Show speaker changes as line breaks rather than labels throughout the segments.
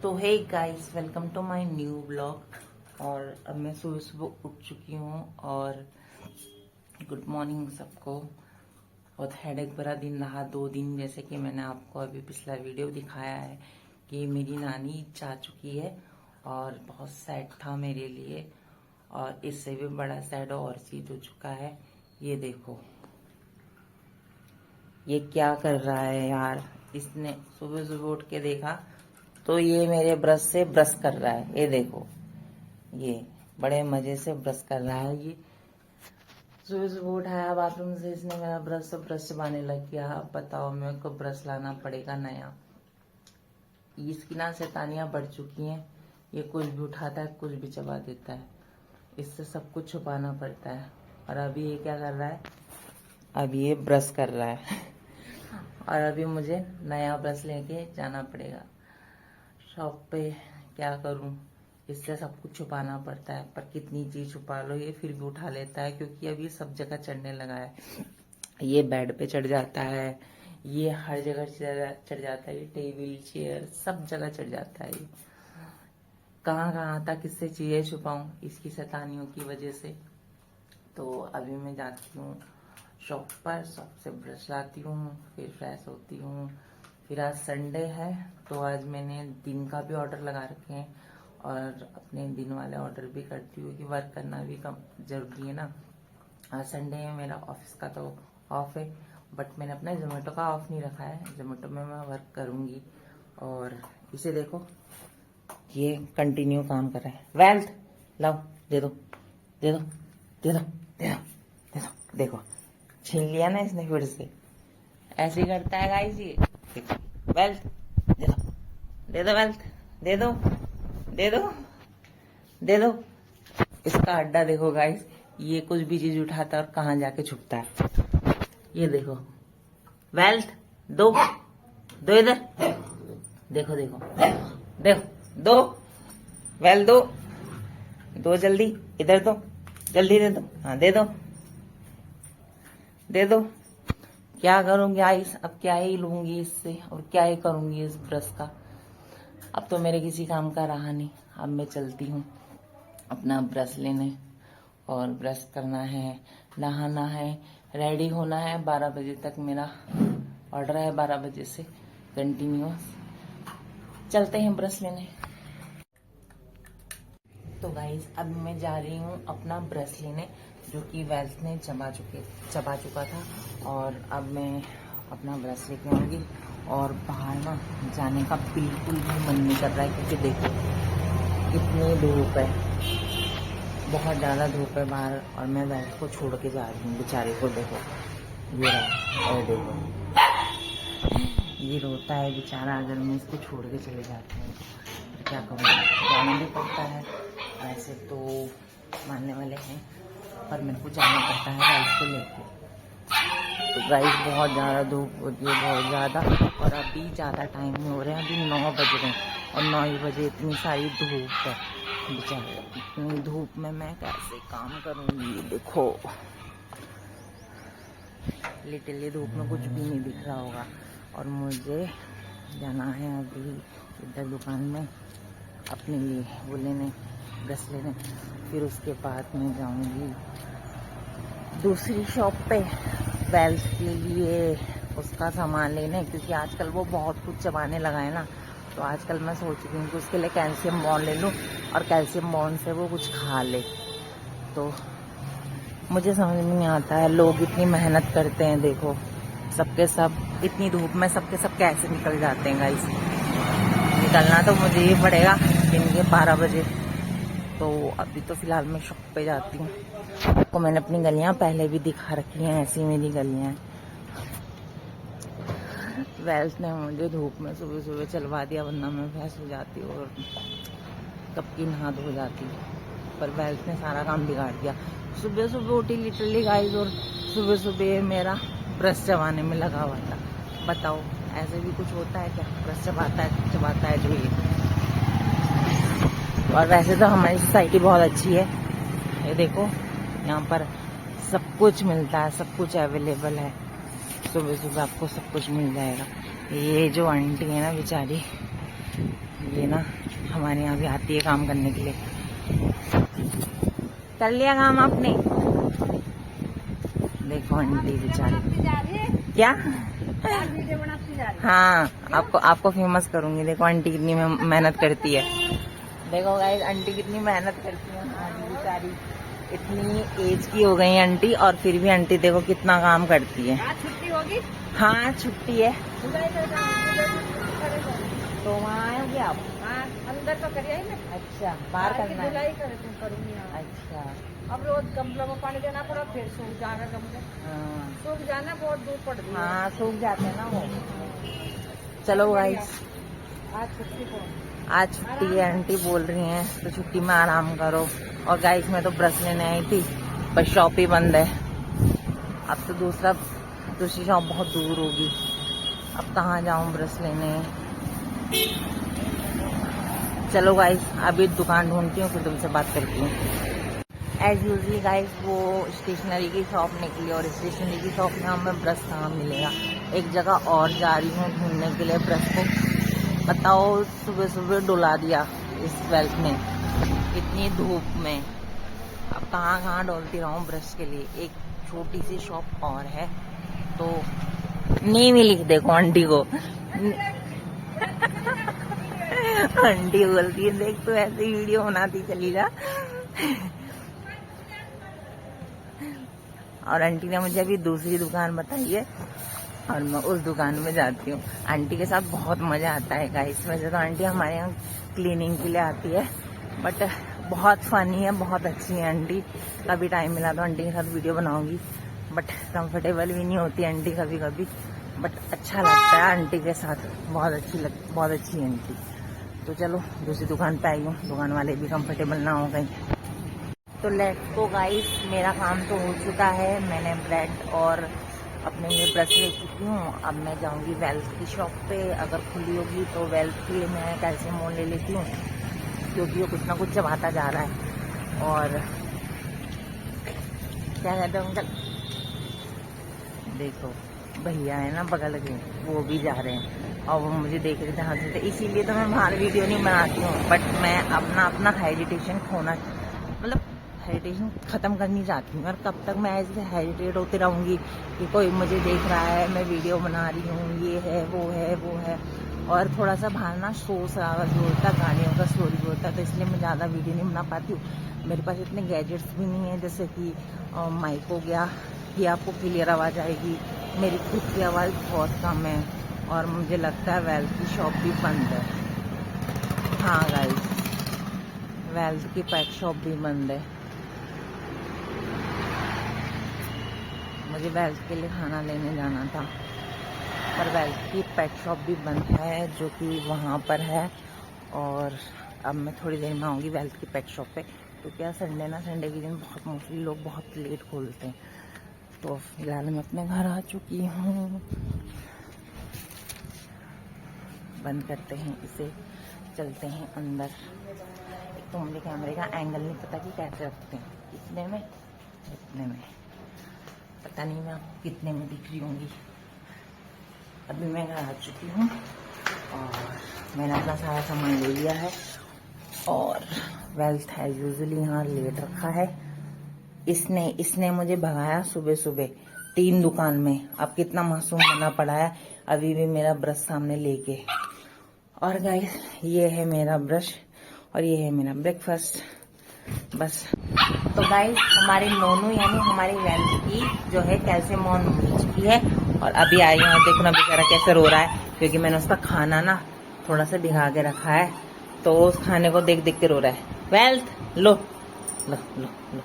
तो hey guys, welcome to my new blog. और अब मैं सुबह सुबह उठ चुकी हूँ और गुड मॉर्निंग सबको। बहुत हेडेक भरा दिन रहा 2 दिन, जैसे कि मैंने आपको अभी पिछला वीडियो दिखाया है कि मेरी नानी जा चुकी है और बहुत सैड था मेरे लिए। और इससे भी बड़ा सैड और चीज हो चुका है। ये देखो, ये क्या कर रहा है यार। इसने सुबह सुबह उठ के देखा तो ये मेरे ब्रश से ब्रश कर रहा है। ये देखो, ये बड़े मजे से ब्रश कर रहा है। ये सुबह सुबह उठाया बाथरूम से, इसने मेरा ब्रश चबाने लग गया। अब बताओ, मेरे को ब्रश लाना पड़ेगा नया। इसकी ना शैतानियां बढ़ चुकी हैं। ये कुछ भी उठाता है, कुछ भी चबा देता है। इससे सब कुछ छुपाना पड़ता है। और अभी ये क्या कर रहा है, अभी ये ब्रश कर रहा है और अभी मुझे नया ब्रश लेके जाना पड़ेगा शॉप पे। क्या करूं, इससे सब कुछ छुपाना पड़ता है, पर कितनी चीज छुपा लो ये फिर भी उठा लेता है, क्योंकि अभी सब जगह चढ़ने लगा है। ये बेड पे चढ़ जाता है, ये हर जगह चढ़ जाता है, ये टेबल चेयर सब जगह चढ़ जाता है। ये कहाँ कहाँ तक इससे चीजें छुपाऊं इसकी शैतानियों की वजह से। तो अभी मैं जाती हूँ शॉप पर, शॉप से ब्रश लाती हूँ, फिर फ्रेश होती हूँ। फिर आज संडे है तो आज मैंने दिन का भी ऑर्डर लगा रखे हैं और अपने दिन वाले ऑर्डर भी करती हूँ कि वर्क करना भी कम जरूरी है ना। आज संडे है, मेरा ऑफिस का तो ऑफ है, बट मैंने अपना जोमेटो का ऑफ नहीं रखा है। जोमेटो में मैं वर्क करूंगी। और इसे देखो, ये कंटिन्यू काम कर रहा है। वेल्थ लाओ, दे दो दे दो दे दो दे दो दे दो। देखो, छीन लिया ना इसने फिर से। ऐसे ही करता है गाइस ये। देखो, वेल्थ दे दो दे दो, वेल्थ दे दो दे दो दे दो। इसका अड्डा देखो गाइस, ये कुछ भी चीज उठाता है और कहाँ जाके छुपता है। ये देखो, वेल्थ दो दो इधर। देखो देखो देखो, दो वेल्थ दो दो, जल्दी इधर दो, जल्दी दे दो। हाँ दे दो दे दो। क्या करूंगी गाइस, अब क्या ही लूंगी इससे और क्या ही करूंगी इस ब्रश का। अब तो मेरे किसी काम का रहा नहीं। अब मैं चलती हूँ अपना ब्रश लेने और ब्रश करना है, नहाना है, रेडी होना है। 12 बजे तक मेरा ऑर्डर है, 12 बजे से कंटिन्यूअस। चलते हैं ब्रश लेने। तो गाइस, अब मैं जा रही हूँ अपना ब्रश लेने, जो कि वेल्थ ने चबा चुका था। और अब मैं अपना ब्रश लेके आऊंगी। और बाहर ना जाने का बिल्कुल भी मन नहीं कर रहा है, क्योंकि देखो कितनी धूप है, बहुत ज़्यादा धूप है बाहर। और मैं वेल्थ को छोड़ के जा रही हूँ, बेचारे को देखो, ये रहा। और देखो, ये रोता है बेचारा अगर मैं इसको छोड़ के चले जाती हूँ। तो क्या करूँ, जाना भी पड़ता है। ऐसे तो मानने वाले हैं, पर मेरे को जाना पड़ता है गाइस को लेके। तो गाइस, बहुत ज़्यादा धूप होती है, बहुत ज़्यादा। और अभी ज़्यादा टाइम नहीं हो रहा है, अभी 9 बज रहे हैं और 9 बजे इतनी सारी धूप है। बेचारे, इतनी धूप में मैं कैसे काम करूँगी। देखो, लिटरली धूप में कुछ भी नहीं दिख रहा होगा। और मुझे जाना है अभी इधर दुकान में अपने लिए वो लेने, ब्रश लेने। फिर उसके बाद मैं जाऊंगी दूसरी शॉप पे वेल्थ के लिए उसका सामान लेने, क्योंकि आजकल वो बहुत कुछ चबाने लगा है ना। तो आजकल मैं सोच रही हूँ कि उसके लिए कैल्शियम बॉन्ड ले लूँ और कैल्शियम बॉन्ड से वो कुछ खा ले। तो मुझे समझ में नहीं आता है, लोग इतनी मेहनत करते हैं, देखो सबके सब इतनी धूप में सबके सब कैसे निकल जाते हैं गाइस। निकलना तो मुझे ही पड़ेगा दिन के 12 बजे। तो अभी तो फिलहाल मैं शॉप पे जाती हूँ। आपको मैंने अपनी गलियां पहले भी दिखा रखी हैं, ऐसी मेरी गलियां हैं। वेल्थ ने मुझे धूप में सुबह सुबह चलवा दिया, वरना मैं भैंस हो जाती और कब की नहा धो जाती। पर वेल्थ ने सारा काम बिगाड़ दिया। सुबह सुबह उठी लिटरली गाइस, और सुबह सुबह मेरा ब्रश चबाने में लगा हुआ था। बताओ, ऐसे भी कुछ होता है क्या, ब्रश चबाता है जो ये। और वैसे तो हमारी सोसाइटी बहुत अच्छी है। ये देखो, यहाँ पर सब कुछ मिलता है, सब कुछ अवेलेबल है। सुबह सुबह आपको सब कुछ मिल जाएगा। ये जो आंटी है ना बेचारी, ये ना हमारे यहाँ भी आती है काम करने के लिए। कर लिया काम आपने? देखो आंटी बेचारी क्या, हाँ आपको फेमस करूंगी। देखो आंटी कितनी मेहनत करती है। देखो गाइस आंटी कितनी मेहनत करती है। आंटी बेचारी इतनी एज की हो गई आंटी, और फिर भी आंटी देखो कितना काम करती है।
छुट्टी होगी?
हाँ छुट्टी है। तो वहाँ आएंगे आप?
हाँ अंदर तो करिए ना।
अच्छा बाहर करना है?
धुलाई करूंगी।
अच्छा
अब रोज गमलों में पानी देना पड़ा, फिर सूख जाना गमले।
हाँ
सूख जाना बहुत दूर पड़ गई।
हाँ सूख जाते हैं ना वो। चलो गाइस
आज छुट्टी को,
आज छुट्टी है, आंटी बोल रही हैं तो छुट्टी में आराम करो। और गाइस मैं तो ब्रश लेने आई थी पर शॉप ही बंद है। अब तो दूसरी शॉप बहुत दूर होगी, अब कहाँ जाऊँ ब्रश लेने। चलो गाइस अभी दुकान ढूंढती हूँ, फिर तुमसे बात करती हूँ। एज यूजली गाइस वो स्टेशनरी की शॉप निकली, और स्टेशनरी की शॉप में हमें ब्रश कहाँ मिलेगा। एक जगह और जा रही हूँ ढूंढने के लिए ब्रश को। बताओ सुबह सुबह डुला दिया इस वेल्थ ने इतनी धूप में। अब कहाँ डोलती रहूँ ब्रश के लिए। एक छोटी सी शॉप और है तो नेम ही लिख देखो आंटी को। आंटी बोलती है देख तो ऐसे वीडियो बनाती चली जा। और आंटी ने मुझे अभी दूसरी दुकान बताई है और मैं उस दुकान में जाती हूँ। आंटी के साथ बहुत मजा आता है गाइस। वैसे तो आंटी हमारे यहाँ क्लीनिंग के लिए आती है, बट बहुत फनी है, बहुत अच्छी है आंटी। कभी टाइम मिला तो आंटी के साथ वीडियो बनाऊंगी, बट कंफर्टेबल भी नहीं होती आंटी कभी कभी, बट अच्छा लगता है आंटी के साथ। बहुत अच्छी है आंटी। तो चलो दूसरी दुकान पे आई हूँ, दुकान वाले भी कंफर्टेबल ना हो गई। तो लेट्स गो गाइस, मेरा काम तो हो चुका है। मैंने ब्रेड और अपने लिए ब्रश ले चुकी हूँ। अब मैं जाऊँगी वेल्थ की शॉप पे, अगर खुली होगी तो वेल्थ के लिए मैं कैल्शियम ले लेती हूँ, क्योंकि वो कुछ ना कुछ चबाता जा रहा है। और क्या कहते हैं अंकल, देखो भैया है ना बगल के, वो भी जा रहे हैं और वो मुझे देख रहे थे हंस थे। इसीलिए तो मैं बाहर वीडियो नहीं बनाती हूँ, बट मैं अपना हेजिटेशन हेजिटेशन ख़त्म करनी चाहती हूँ। और कब तक मैं ऐसे हेजिटेट होती रहूँगी कि कोई मुझे देख रहा है, मैं वीडियो बना रही हूँ, ये है वो है। और थोड़ा सा बाहर ना शोर होता, गाड़ियों का शोर भी होता है, तो इसलिए मैं ज़्यादा वीडियो नहीं बना पाती हूँ। मेरे पास इतने गैजेट्स भी नहीं है, जैसे कि माइक हो गया, ये आपको क्लियर आवाज़ आएगी। मेरी खुद की आवाज़ बहुत कम है, और मुझे लगता है वेल्थ की शॉप भी बंद है। हाँ गाइस, वेल्थ की पेट शॉप भी बंद है। मुझे वेल्थ के लिए खाना लेने जाना था, पर वेल्थ की पेट शॉप भी बंद है, जो कि वहाँ पर है। और अब मैं थोड़ी देर में आऊँगी वेल्थ की पेट शॉप पे, क्योंकि यार संडे के दिन बहुत मोस्टली लोग बहुत लेट खोलते हैं। तो फिलहाल मैं अपने घर आ चुकी हूँ। बंद करते हैं इसे, चलते हैं अंदर। एक तो मुझे कैमरे का एंगल नहीं पता कि कैसे रखते हैं, इतने में पता नहीं मैं आपको कितने में दिख रही होंगी। अभी मैं घर आ चुकी हूँ और मैंने अपना सारा सामान ले लिया है, और वेल्थ है यूजुअली यहाँ लेट रखा है। इसने मुझे भगाया सुबह सुबह 3 दुकान में। अब कितना मासूम बना पड़ा है, अभी भी मेरा ब्रश सामने लेके। और गाइस ये है मेरा ब्रश और ये है मेरा ब्रेकफास्ट, बस। तो गाइस हमारी नोनू यानी हमारी वेल्थ की जो है कैल्शियम ऑन मिल चुकी है, और अभी आई हूँ। देखो ना बेचारा कैसे रो रहा है, क्योंकि मैंने उसका खाना ना थोड़ा सा भिगा के रखा है, तो उस खाने को देख देख के रो रहा है। वेल्थ लो लो लो लो।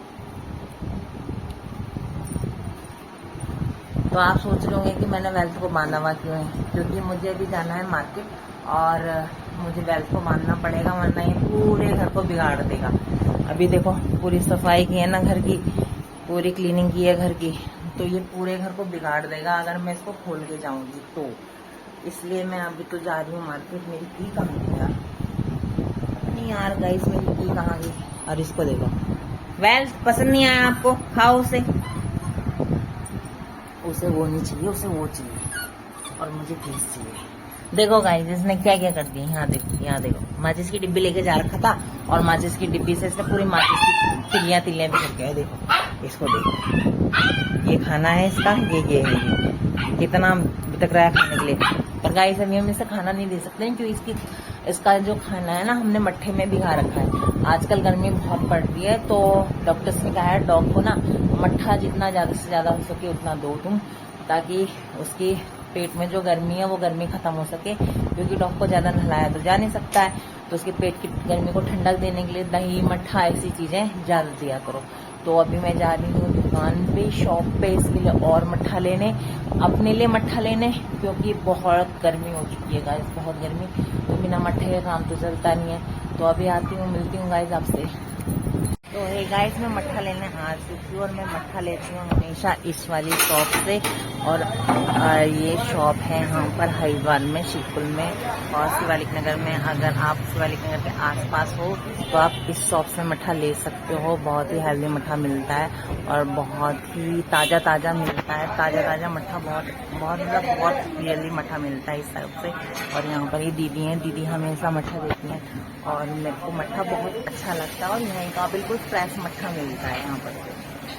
तो आप सोच रहे होंगे कि मैंने वेल्थ को बांधा हुआ क्यों है, क्योंकि मुझे अभी जाना है मार्केट, और मुझे वेल्थ को बांधना पड़ेगा, वरना ये पूरे घर को बिगाड़ देगा। अभी देखो पूरी सफाई की है ना घर की, पूरी क्लीनिंग की है घर की, तो ये पूरे घर को बिगाड़ देगा अगर मैं इसको खोल के जाऊंगी तो। इसलिए मैं अभी तो जा रही हूँ मार्केट। मेरी की कहाँ गई यार, नहीं यार गाइस मेरी की कहाँ गई। और इसको देखो, वेल्थ पसंद नहीं आया आपको, खाओ उसे वो नहीं चाहिए, उसे वो चाहिए, और मुझे पीस चाहिए। देखो गाइस इसने क्या क्या कर दिया, यहाँ देखो माचिस की डिब्बी लेके जा रखा था और माचिस की डिब्बी से इसने पूरी माचिस की तिलियां भी कर के, देखो इसको देखो, ये खाना है इसका, ये कितना भटक रहा है खाने के लिए। पर गाइस अभी हम इसे खाना नहीं दे सकते क्योंकि इसका जो खाना है ना हमने मट्ठे में भिगा रखा है। आजकल गर्मी बहुत पड़ रही है तो डॉक्टर्स ने कहा है डॉग को ना मट्ठा जितना ज्यादा से ज्यादा हो सके उतना दो तुम, ताकि उसकी पेट में जो गर्मी है वो गर्मी खत्म हो सके, क्योंकि डॉग को ज्यादा नहलाया तो जा नहीं सकता है, तो उसके पेट की गर्मी को ठंडक देने के लिए दही मट्ठा ऐसी चीजें ज्यादा दिया करो। तो अभी मैं जा रही हूँ दुकान पे, शॉप पे इसके लिए और मट्ठा लेने, अपने लिए मट्ठा लेने, क्योंकि बहुत गर्मी हो चुकी है गाइस, बहुत गर्मी, तो बिना मट्ठे का काम तो चलता नहीं है। तो अभी आती हूँ, मिलती हूँ गाइस आपसे। तो हे गाइस मैं मट्ठा लेने आ चुकी हूँ और मैं मट्ठा लेती हूँ हमेशा इस वाली शॉप से, और ये शॉप है यहाँ पर हरिद्वार में, शिवपुर में और शिवालिक नगर में। अगर आप शिवालिक नगर के आसपास हो तो आप इस शॉप से मट्ठा ले सकते हो। बहुत ही हेल्दी मट्ठा मिलता है और बहुत ही ताज़ा मिलता है, ताज़ा मट्ठा, बहुत क्लियरली मट्ठा मिलता है इस शॉप से। और यहाँ पर ये दीदी हैं, दीदी हमेशा मट्ठा देती हैं और मेरे को मट्ठा बहुत अच्छा लगता है और यहीं का बिल्कुल फ्रेश मट्ठा मिलता है यहाँ पर,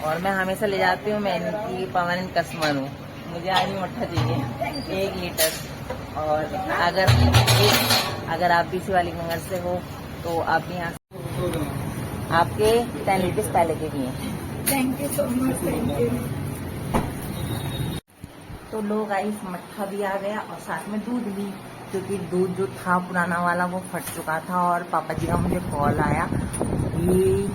और मैं हमेशा ले जाती हूँ। मैं इनकी परमानेंट कस्टमर हूँ, मुझे आज भी मट्ठा चाहिए 1 लीटर। और अगर आप भी शिवालिक नगर से हो तो आप भी यहाँ आपके 10 रुपीज पहले के लिए।
Thank you so much, thank you.
तो लोग गाइस मट्ठा भी आ गया और साथ में दूध भी, क्योंकि दूध जो था पुराना वाला वो फट चुका था और पापा जी का मुझे कॉल आया कि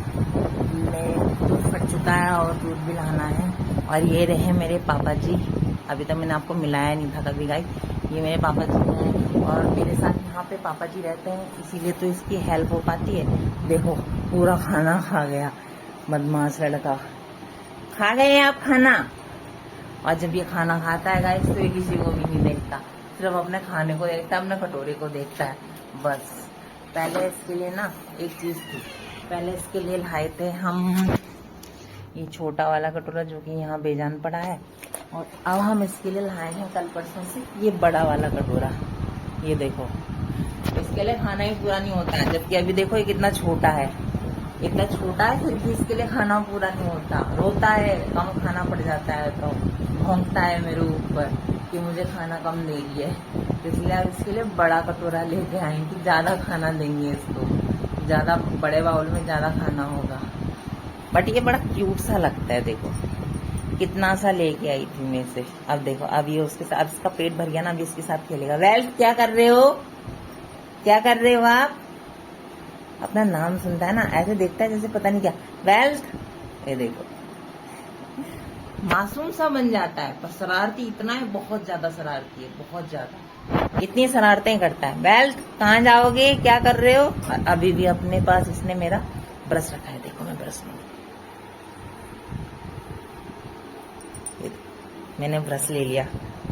दूध फट चुका है और दूध भी लाना है। और ये रहे मेरे पापा जी, अभी तक मैंने आपको मिलाया नहीं था कभी गाइस, ये मेरे पापा जी हैं और मेरे साथ यहाँ पे पापा जी रहते हैं, इसीलिए तो इसकी हेल्प हो पाती है। देखो पूरा खाना खा गया, बदमाश लड़का, खा गए आप खाना। और जब ये खाना खाता है गाइस तो ये किसी को भी नहीं देखता, सिर्फ अपने खाने को देखता है, अपने कटोरे को देखता है बस। पहले इसके लिए ना एक चीज थी, पहले इसके लिए लाए थे हम ये छोटा वाला कटोरा जो कि यहाँ बेजान पड़ा है, और अब हम इसके लिए लाए हैं कल परसों से ये बड़ा वाला कटोरा। ये देखो इसके लिए खाना ही पूरा नहीं होता है, जबकि अभी देखो ये कितना छोटा है, इतना छोटा है फिर भी इसके लिए खाना पूरा नहीं होता, रोता है, कम खाना पड़ जाता है तो भौंकता है मेरे ऊपर कि मुझे खाना कम दे रही है। तो इसलिए अब इसके लिए बड़ा कटोरा लेके आए कि ज्यादा खाना देंगे इसको, ज्यादा बड़े बाउल में ज्यादा खाना होगा। बट ये बड़ा क्यूट सा लगता है, देखो कितना सा लेके आई थी मैं से। अब देखो अब ये उसके साथ, इसका पेट भर गया ना, अभी इसके साथ खेलेगा। वेल क्या कर रहे हो, क्या कर रहे हो आप? अपना नाम सुनता है ना ऐसे देखता है जैसे पता नहीं क्या। वेल ये देखो मासूम सा बन जाता है, पर शरारती इतना है, बहुत ज्यादा शरारती है, बहुत ज्यादा, इतनी शरारतें करता है। वेल कहाँ जाओगे, क्या कर रहे हो? अभी भी अपने पास इसने मेरा ब्रश रखा है, देखो मैं ब्रश में, मैंने ब्रश ले लिया।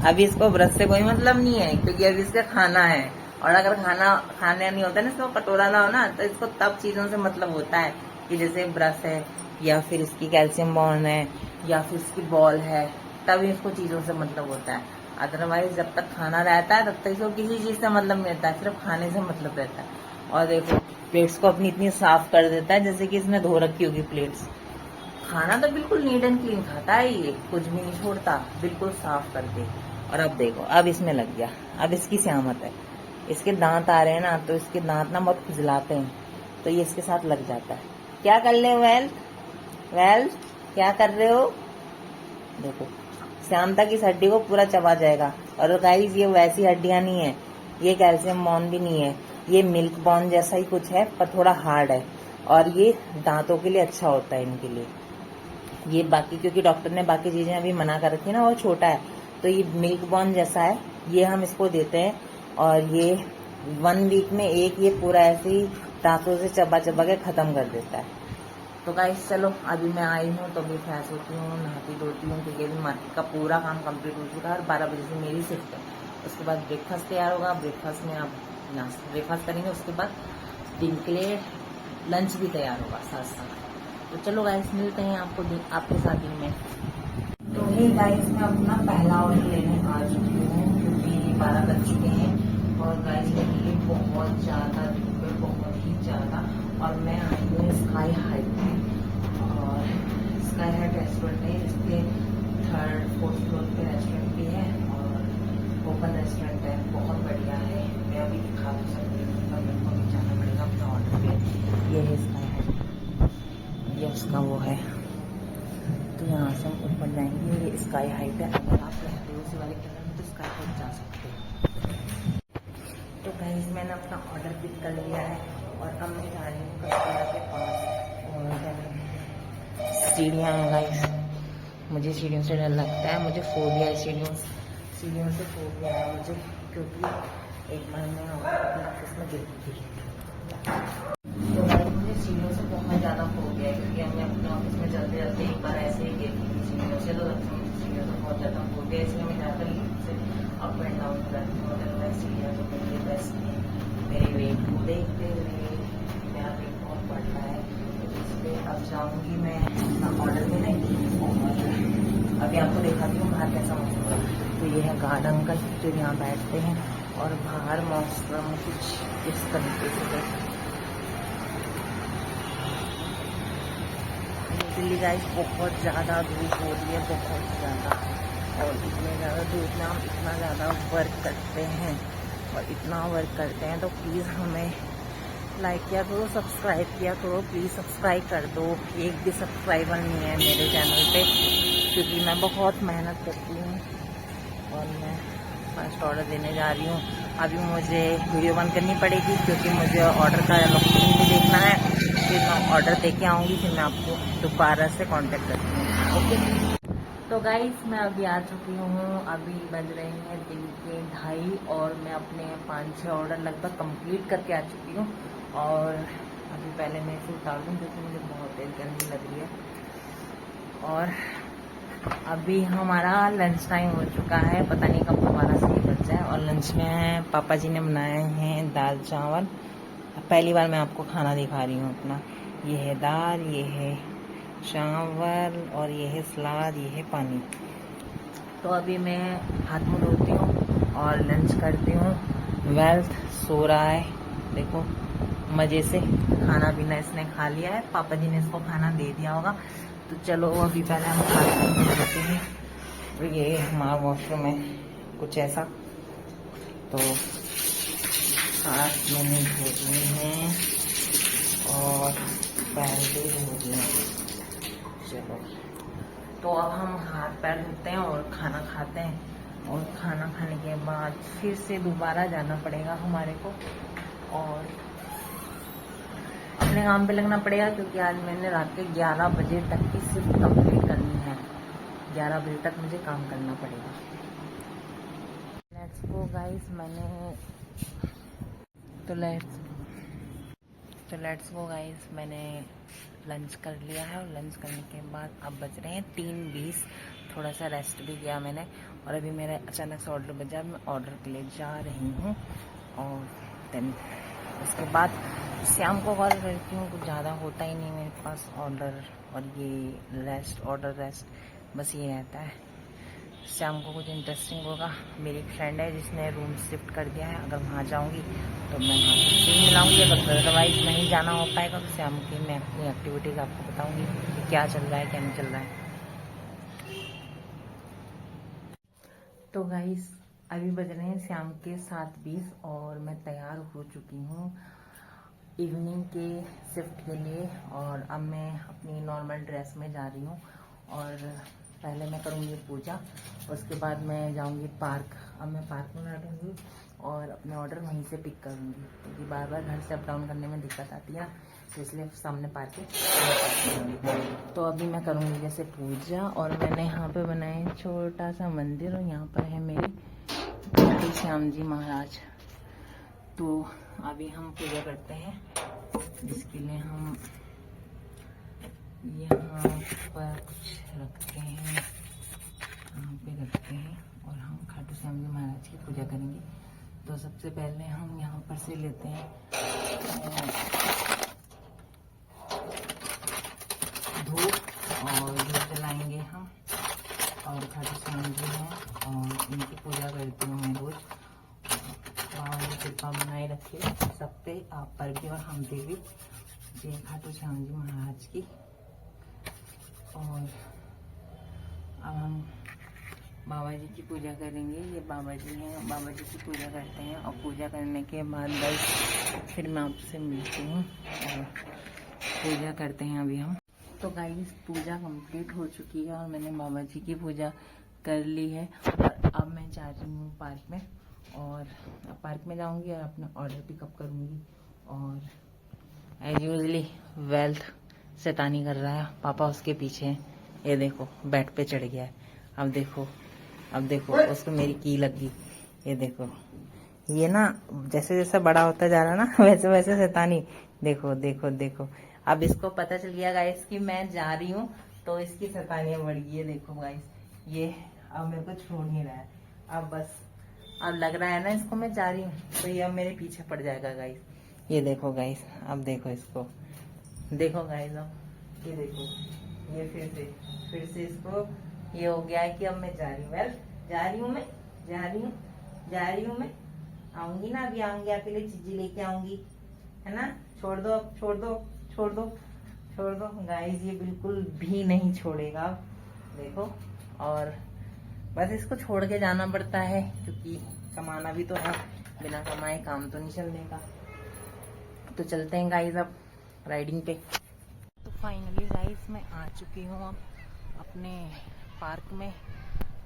अभी इसको ब्रश से कोई मतलब नहीं है क्योंकि अभी इसका खाना है, और अगर खाना नहीं होता ना, इसको कटोरा लाओ ना, तो इसको तब चीजों से मतलब होता है कि जैसे ब्रश है या फिर इसकी कैल्शियम बॉन है या फिर इसकी बॉल है, तभी इसको चीजों से मतलब होता है। अदरवाइज जब तक खाना रहता है तब तक इसको किसी चीज से मतलब नहीं रहता है, सिर्फ खाने से मतलब रहता है। और देखो प्लेट्स को अपनी इतनी साफ कर देता है जैसे कि इसने धो रखी होगी प्लेट्स। खाना तो बिल्कुल नीट एंड क्लीन खाता है, ये कुछ भी नहीं छोड़ता, बिल्कुल साफ करके। और अब देखो अब इसमें लग गया, अब इसकी स्यामत है, इसके दांत आ रहे हैं ना, तो इसके दांत ना बहुत खुजलाते हैं, तो ये इसके साथ लग जाता है। क्या कर रहे हो वेल क्या कर रहे हो? देखो श्यामता की हड्डी को पूरा चबा जाएगा। और गाइस ये वैसी हड्डियां नहीं है, ये कैल्शियम बॉन भी नहीं है, ये मिल्क बॉन जैसा ही कुछ है पर थोड़ा हार्ड है, और ये दांतों के लिए अच्छा होता है इनके लिए। ये बाकी क्योंकि डॉक्टर ने बाकी चीजें अभी मना कर रखी है ना, वो छोटा है, तो ये मिल्क बॉन जैसा है, ये हम इसको देते हैं। और ये 1 वीक में एक ये पूरा ऐसे ही दांतों से चबा के खत्म कर देता है। तो गाइस चलो अभी मैं आई हूँ तो अभी फ्रेश होती हूँ, नहाती धोती हूँ, क्योंकि अभी मार्केट का पूरा काम कंप्लीट हो चुका है और 12 बजे से मेरी शिफ्ट है। उसके बाद ब्रेकफास्ट तैयार होगा, ब्रेकफास्ट में आप ब्रेकफास्ट करेंगे, उसके बाद दिन के लिए लंच भी तैयार होगा साथ साथ। तो चलो गाइस मिलते हैं आपके साथ दिन में। तो ये गाइस मैं अपना पहला ऑर्डर लेने आ चुकी हूँ क्योंकि 12 बज चुके हैं और गाइस ये बहुत ज़्यादा धूप है, बहुत ही ज़्यादा। और मैं आई हूँ स्काई हाइट में, और स्काई हाइट रेस्टोरेंट है, इसके 3rd 4th फ्लोर पे रेस्टोरेंट भी है और ओपन रेस्टोरेंट है, बहुत बढ़िया है। मैं अभी दिखा तो सकती हूँ पर मेरे को अभी जाना पड़ेगा अपना ऑर्डर पे। ये है स्काई हाइट, ये उसका वो है। तो यहाँ से हम ऊपर जाएंगे, ये स्काई हाइट है। अगर आप रहते हो उसी वाले कलर में तो स्काई हाइट जा सकते हो। तो गाइस मैंने अपना ऑर्डर पिक कर लिया है और अब मैं जा रही हूँ कस्टमर के पास। और सीढ़ियाँ हैं गाइस, मुझे सीढ़ियों से डर लगता है, मुझे फोबिया है सीढ़ियों से फोबिया है मुझे, क्योंकि एक बार मैं अपने ऑफिस में गिरी थी। तो गाइस मुझे सीढ़ियों से बहुत ज़्यादा फोबिया है, क्योंकि हमने अपने ऑफिस में चलते चलते एक बार ऐसे ही गिरी थी सीढ़ियों से। तो सीढ़ियों से बहुत ज़्यादा फोबिया है, इसलिए मैं ज़्यादातर लिफ्ट से अप एंड डाउन करती हूँ। अदरवाइज सीढ़ियाँ तो मेरे लिए बेस्ट नहीं। मेरे वेट को देखते हुए मेरा वेट बहुत बढ़ रहा है, तो इसलिए अब जाऊँगी मैं अपना ऑर्डर देने। और अभी आपको दिखाती हूँ बाहर कैसा मौसम है। तो ये है गार्ड अंकल जो यहाँ बैठते हैं, और बाहर मौसम कुछ इस तरीके से है। दिल्ली गाइस बहुत ज़्यादा धूप हो रही है, बहुत ज़्यादा। और इतने ज़्यादा धूप में हम इतना ज़्यादा वर्क करते हैं और इतना वर्क करते हैं, तो प्लीज़ हमें लाइक किया करो, सब्सक्राइब किया करो, प्लीज़ सब्सक्राइब कर दो। एक भी सब्सक्राइबर नहीं है मेरे चैनल पे, क्योंकि मैं बहुत मेहनत करती हूँ। और मैं फर्स्ट ऑर्डर देने जा रही हूँ। अभी मुझे वीडियो बंद करनी पड़ेगी, क्योंकि मुझे ऑर्डर का लोकेशन भी देखना है। फिर मैं ऑर्डर दे के आऊँगी, फिर मैं आपको दोबारा से कांटेक्ट करती हूँ। ओके। तो गाइस मैं अभी आ चुकी हूँ, अभी बज रहे हैं दिन के 2:30 और मैं अपने 5-6 ऑर्डर लगभग कंप्लीट करके आ चुकी हूँ। और अभी पहले मैं इसे उतार दूँ, क्योंकि मुझे बहुत तेज गर्मी लग रही है। और अभी हमारा लंच टाइम हो चुका है, पता नहीं कब दोबारा से बच जाए। और लंच में पापा जी ने बनाए हैं दाल चावल। पहली बार मैं आपको खाना दिखा रही हूँ अपना। ये है दाल, ये है चावल, और ये है सलाद, ये है पानी। तो अभी मैं हाथ मुँह धोती हूँ और लंच करती हूँ। वेल्थ सो रहा है, देखो मज़े से खाना पीना इसने खा लिया है, पापा जी ने इसको खाना दे दिया होगा। तो चलो अभी पहले हम खाना देते हैं। तो ये हमारा वॉशरूम है कुछ ऐसा, तो हाथ मैंने धो दिए हैं और पैर भी धो दिए हैं। चलो तो अब हम हाथ पैर धोते हैं और खाना खाते हैं। और खाना खाने के बाद फिर से दोबारा जाना पड़ेगा हमारे को, और अपने काम पे लगना पड़ेगा, क्योंकि आज मैंने रात के 11 बजे तक की शिफ्ट कंप्लीट करनी है। 11 बजे तक मुझे काम करना पड़ेगा। लेट्स गो गाइस, मैंने लंच कर लिया है। और लंच करने के बाद अब बज रहे हैं 3:20। थोड़ा सा रेस्ट भी किया मैंने, और अभी मेरा अचानक से ऑर्डर बजा, मैं ऑर्डर के लिए जा रही हूँ। और देन उसके बाद शाम को कॉल करती हूँ, कुछ ज़्यादा होता ही नहीं मेरे पास ऑर्डर, और ये ऑर्डर रेस्ट बस ये रहता है। शाम को कुछ इंटरेस्टिंग होगा। मेरी एक फ्रेंड है जिसने रूम शिफ्ट कर दिया है, अगर वहाँ जाऊँगी तो मैं वहाँ से मिलाऊँगी। अदरवाइज नहीं जाना हो पाएगा तो शाम की मैं अपनी एक्टिविटीज़ आपको बताऊँगी कि क्या चल रहा है क्या नहीं चल रहा है। तो गाइस अभी बज रहे हैं शाम के 7:20 और मैं तैयार हो चुकी हूँ इवनिंग के शिफ्ट के लिए। और अब मैं अपनी नॉर्मल ड्रेस में जा रही हूँ, और पहले मैं करूँगी पूजा, उसके बाद मैं जाऊँगी पार्क। अब मैं पार्क में बैठूँगी और अपने ऑर्डर वहीं से पिक करूँगी, क्योंकि बार बार घर से अप डाउन करने में दिक्कत आती है, तो इसलिए सामने पार्क है। तो अभी मैं करूँगी जैसे पूजा, और मैंने यहाँ पे बनाया छोटा सा मंदिर, और यहाँ पर है मेरी श्याम जी महाराज। तो अभी हम पूजा करते हैं, जिसके लिए हम यहाँ पर कुछ रखते हैं, यहाँ पे रखते हैं, और हम खाटू श्याम जी महाराज की पूजा करेंगे। तो सबसे पहले हम यहाँ पर से लेते हैं धूप, और धूप जलाएंगे हम, और खाटू श्याम जी हैं और इनकी पूजा करती हूँ मैं रोज। और गए आप पर भी और हम पे भी। जय खाटू श्याम जी महाराज की। और अब हम बाबा जी की पूजा करेंगे। ये बाबा जी हैं, बाबा जी की पूजा करते हैं और पूजा करने के बाद गाइस फिर मैं आपसे मिलती हूँ और पूजा करते हैं अभी हम। तो गाइस पूजा कंप्लीट हो चुकी है और मैंने बाबा जी की पूजा कर ली है और अब मैं जा रही हूँ पार्क में। और पार्क में जाऊँगी और अपना ऑर्डर पिकअप करूँगी। और एज यूजली वेल्थ शैतानी कर रहा है, पापा उसके पीछे हैं। ये देखो बेड पे चढ़ गया है। अब देखो उसको मेरी की लग गई। ये देखो ये ना जैसे जैसे बड़ा होता जा रहा है ना वैसे वैसे शैतानी। देखो देखो देखो अब इसको पता चल गया गाइस कि मैं जा रही हूँ तो इसकी शैतानियां बढ़ गई है। देखो गाइस ये अब मेरे को छोड़ नहीं रहा है। अब बस अब लग रहा है ना इसको मैं जा रही हूँ तो ये अब मेरे पीछे पड़ जाएगा गाइस। ये देखो गाइस अब देखो इसको, देखो गाइस अब ये देखो ये फिर से इसको ये हो गया है कि अब मैं जा रही हूँ। जा रही हूँ मैं आऊंगी ना, अभी आऊंगी आपके लिए चीजी लेके आऊंगी, है ना। छोड़ दो गाइस, ये बिल्कुल भी नहीं छोड़ेगा। देखो और बस इसको छोड़ के जाना पड़ता है क्योंकि कमाना भी तो है, बिना कमाए काम तो नहीं चलने का। तो चलते हैं गाइस अब राइडिंग पे। तो फाइनली गाइस मैं आ चुकी हूँ अब अपने पार्क में।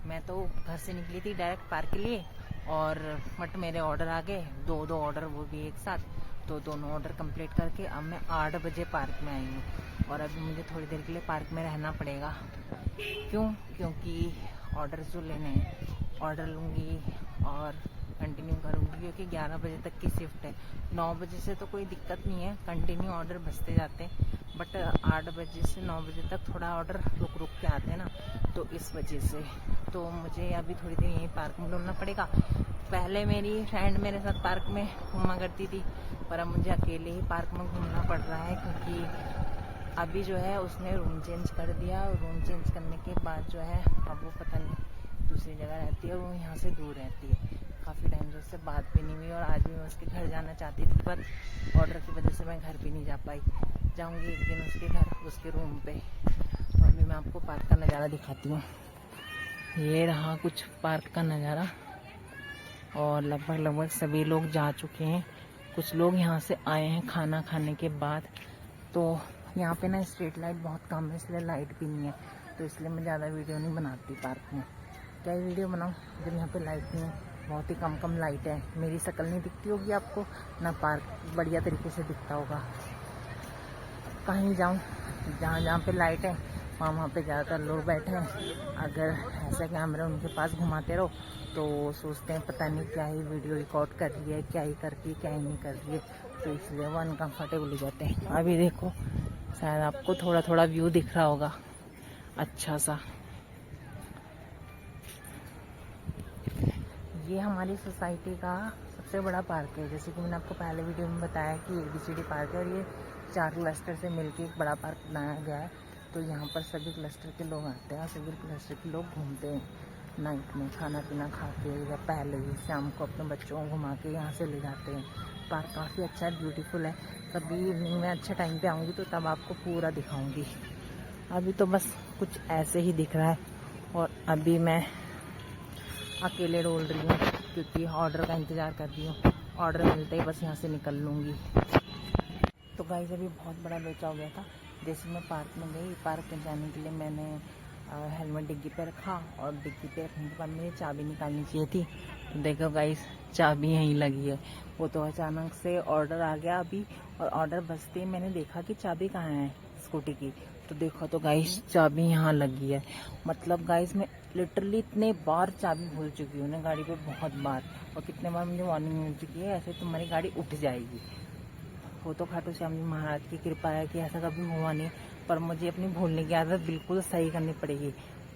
मैं तो घर से निकली थी डायरेक्ट पार्क के लिए और बट मेरे ऑर्डर आ गए, दो ऑर्डर वो भी एक साथ। तो दोनों ऑर्डर कंप्लीट करके अब मैं 8 बजे पार्क में आई हूँ और अभी मुझे थोड़ी देर के लिए पार्क में रहना पड़ेगा। क्योंकि ऑर्डर जो लेने हैं ऑर्डर लूँगी और कंटिन्यू करूँगी क्योंकि 11 बजे तक की शिफ्ट है। 9 बजे से तो कोई दिक्कत नहीं है, कंटिन्यू ऑर्डर बजते जाते हैं, बट 8 बजे से 9 बजे तक थोड़ा ऑर्डर रुक के आते हैं ना, तो इस वजह से तो मुझे अभी थोड़ी देर यहीं पार्क में ढूंढना पड़ेगा। पहले मेरी फ्रेंड मेरे साथ पार्क में घूमा करती थी पर अब मुझे अकेले ही पार्क में घूमना पड़ रहा है क्योंकि अभी जो है उसने रूम चेंज कर दिया और रूम चेंज करने के बाद जो है अब वो पता नहीं दूसरी जगह रहती है, वो यहाँ से दूर रहती है। काफ़ी टाइम से उससे बात भी नहीं हुई और आज भी मैं उसके घर जाना चाहती थी पर ऑर्डर की वजह से मैं घर भी नहीं जा पाई। जाऊँगी एक दिन उसके घर, उसके रूम पे। तो अभी मैं आपको पार्क का नज़ारा दिखाती हूँ। ये रहा कुछ पार्क का नज़ारा और लगभग सभी लोग जा चुके हैं। कुछ लोग यहाँ से आए हैं खाना खाने के बाद। तो यहाँ पे ना स्ट्रीट लाइट बहुत कम है इसलिए लाइट भी नहीं है, तो इसलिए मैं ज़्यादा वीडियो नहीं बनाती पार्क में। क्या वीडियो बनाऊँ जब यहाँ पे लाइट नहीं है, बहुत ही कम लाइट है। मेरी शक्ल नहीं दिखती होगी आपको, ना पार्क बढ़िया तरीके से दिखता होगा। कहीं जाऊँ जहाँ पे लाइट है वहाँ पे ज़्यादातर लोग बैठे हैं। अगर ऐसा कैमरा उनके पास घुमाते रहो तो सोचते हैं पता नहीं क्या ही वीडियो रिकॉर्ड कर रही है, क्या ही कर रही है, क्या ही नहीं कर रही है, तो इसलिए वो अनकम्फर्टेबल हो जाते हैं। अभी देखो शायद आपको थोड़ा व्यू दिख रहा होगा अच्छा सा। ये हमारी सोसाइटी का सबसे बड़ा पार्क है। जैसे कि मैंने आपको पहले वीडियो में बताया कि ABCD पार्क है और ये 4 क्लस्टर से मिलकर एक बड़ा पार्क बनाया गया है। तो यहाँ पर सभी क्लस्टर के लोग आते हैं और सभी क्लस्टर के लोग घूमते हैं नाइट में, खाना पीना खा के या पहले ही शाम को अपने बच्चों को घुमा के यहाँ से ले जाते हैं। पार्क काफ़ी अच्छा है, ब्यूटीफुल है। कभी इवनिंग में अच्छे टाइम पे आऊँगी तो तब आपको पूरा दिखाऊँगी। अभी तो बस कुछ ऐसे ही दिख रहा है और अभी मैं अकेले रोल रही हूँ क्योंकि ऑर्डर का इंतज़ार कर रही हूँ। ऑर्डर मिलते ही बस यहाँ से निकल लूँगी। तो गाइस अभी बहुत बड़ा लोचा हो गया था। जैसे मैं पार्क में गई, पार्क में जाने के लिए मैंने हेलमेट डिग्गी पे रखा और डिग्गी पे रखने के बाद मुझे चाबी निकालनी चाहिए थी। तो देखो गाइस चाबी यहीं लगी है। वो तो अचानक से ऑर्डर आ गया अभी और ऑर्डर बजते ही मैंने देखा कि चाबी कहाँ है स्कूटी की। तो देखो तो गाइस चाबी यहाँ लगी है। मतलब गाइस मैं लिटरली इतने बार चाबी भूल चुकी हूँ ना गाड़ी पे, बहुत बार। और कितने बार मुझे वार्निंग मिल चुकी है ऐसे तुम्हारी गाड़ी उठ जाएगी। वो तो खाटू श्याम जी महाराज की कृपा है कि ऐसा कभी हुआ नहीं, पर मुझे अपनी भूलने की आदत बिल्कुल सही करनी पड़ेगी।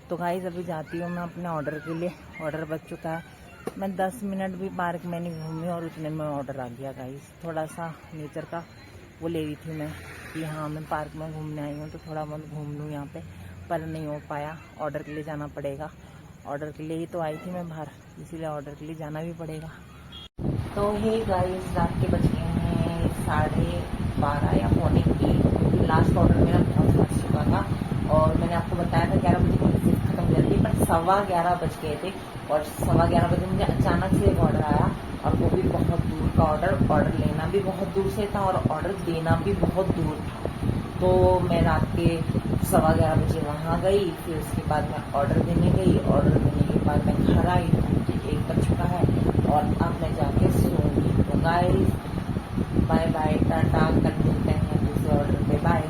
तो गाइस अभी जाती हूँ मैं अपने ऑर्डर के लिए। ऑर्डर बच चुका है, मैं 10 मिनट भी पार्क में नहीं घूमी और उतने में ऑर्डर आ गया गाइस। थोड़ा सा नेचर का वो ले रही थी मैं कि हाँ मैं पार्क में घूमने आई हूँ तो थोड़ा बहुत घूम लूँ यहाँ पे, पर नहीं हो पाया। ऑर्डर के लिए जाना पड़ेगा, ऑर्डर के लिए ही तो आई थी मैं बाहर, इसीलिए ऑर्डर के लिए जाना भी पड़ेगा। तो हे गाइस रात के बज गए हैं 12:30 या पौने 1, क्योंकि लास्ट ऑर्डर मेरा बहुत फंस चुका था और मैंने आपको बताया था 11 बजे मेरी शिफ्ट खत्म हो जाती है, पर 11:15 बज गए थे और 11:15 बजे मुझे अचानक से एक ऑर्डर आया और वो भी बहुत दूर का ऑर्डर लेना भी बहुत दूर से था और ऑर्डर देना भी बहुत दूर था। तो मैं रात के 11:15 बजे वहाँ गई, फिर उसके बाद मैं ऑर्डर देने गई, ऑर्डर देने के बाद मैं घर आई तो मुझे 1 बज चुका है और अब मैं जाके सोऊंगी। तो गाइस बाय बाय, टाटा, कल मिलते हैं दूसरे ऑर्डर पे, बाय।